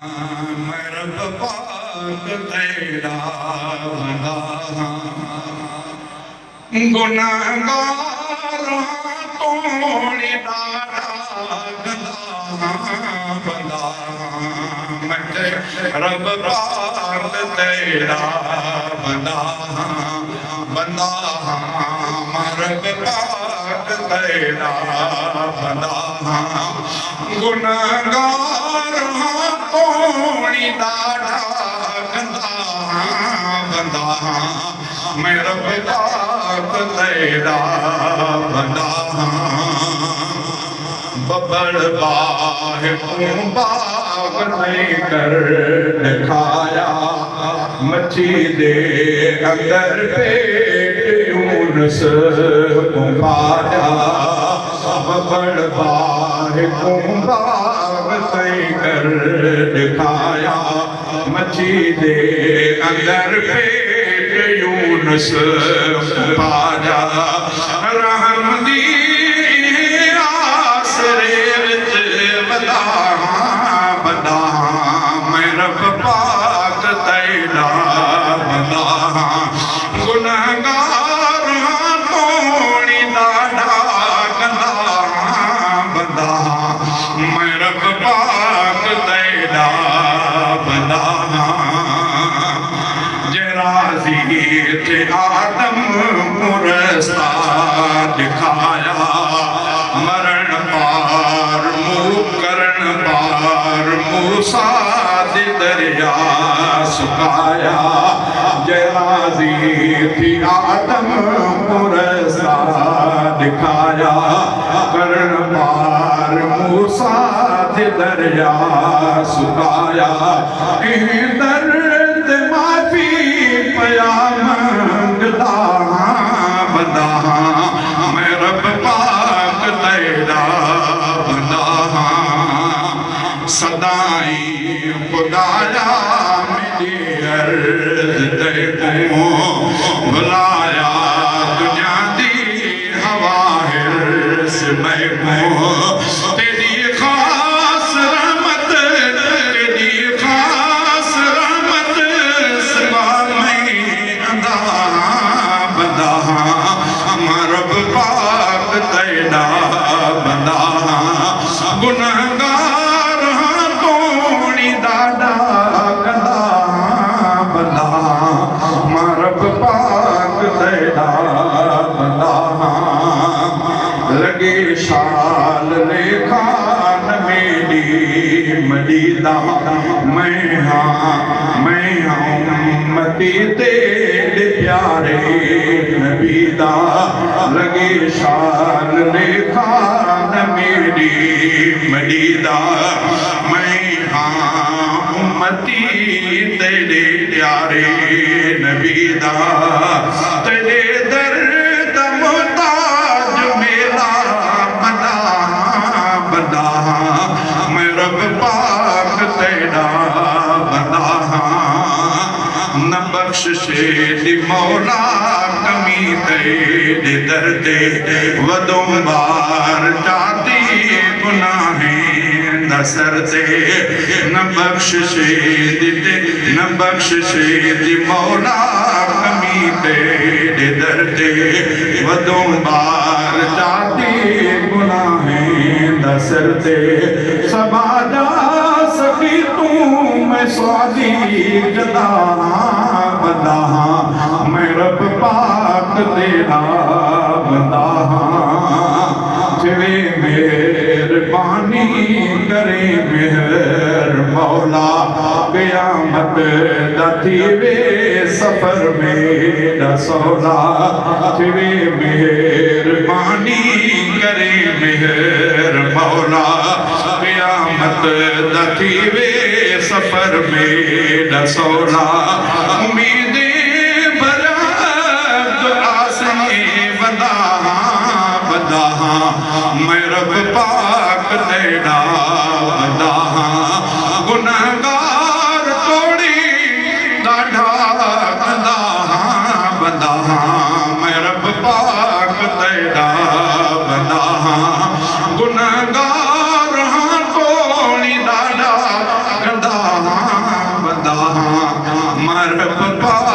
मैं रब पाक तेरा बंदा गुनाहगार तोड़ी दाड़ा गंदा बंदा मैं रब पाक तेरा बंदा बंदा मैं रब पाक तेरा बंदा गुनाहगार तोड़ी दाड़ा गंदा बंदा मैं रब पाक तेरा बंदा बबड़ बाह बाग नहीं कर दिखाया मच्छी दे अंदर पेट यूनुस को पाया बबड़ बाह बाग नहीं कर दिखाया मच्छी दे अंदर पेट यूनुस को पाया रहम दी बंदा मैं रब पाक तेरा बंदा गुनाहगार तोड़ी दाड़ा गंदा बंदा मैं रब पाक तेरा बंदा जराजी थे आदम मुरस्ता दिखाया मरण पार मुकरण पार मूसा दे दरिया सुखाया जराजी थी आदम मुरसा दिखाया करण पार मूसा दे दरिया सुखाया दर्द माफी पया मंगदा बंदा मैं रब पाक तेरा बंदा सदाई खुदाया मेरी अर्ज तेको बुलाया दुनिया दी हवा हिर्स मैं को तेरी खास रहमत तेरी खास रहमत सिवा मैं अंधा बंदा रब पाक तेरा बंदा गुनाहगार तोड़ी दाड़ा गंदा बंदा रब पाक तेरा बंदा लगे शाल लेखान मेरी मदीदा मैं उम्मती तेरे प्यारे नबीदा लगे शाल लेखान मेरी मदीदा मैं उम्मती तेरे प्यारे नबीदा तेरे दर्द मुताज मेरा बंदा बंदा मैं रब पाक तेरा बंदा न बख्शिशे दी मौला कमी तेरे दर्दे वदों बार जाती गुनाहें न सरते न बख्शिशे दी मौला कमी तेरे दर्दे वदों बार जाती गुनाहें न सरते सबाजा सकी तू मैं स्वादी गदा बंदा मैं रब पाक तेरा बंदा जिवे मेहरबानी करे मेहर मौला क़यामत दा थीवे सफर मेरा सौला जिवे मेहरबानी करे मेहर मौला क़यामत दा थीवे सफर मेरा सौला उम्मीद बंदा बंदा मैं रब पाक तेरा बंदा गुनाहगार तोड़ी दाड़ा गंदा बंदा मैं रब पाक तेरा बंदा गुनाहगार तोड़ी दाड़ा गंदा ਮੈਂ ਰੱਬ ਪਾਕ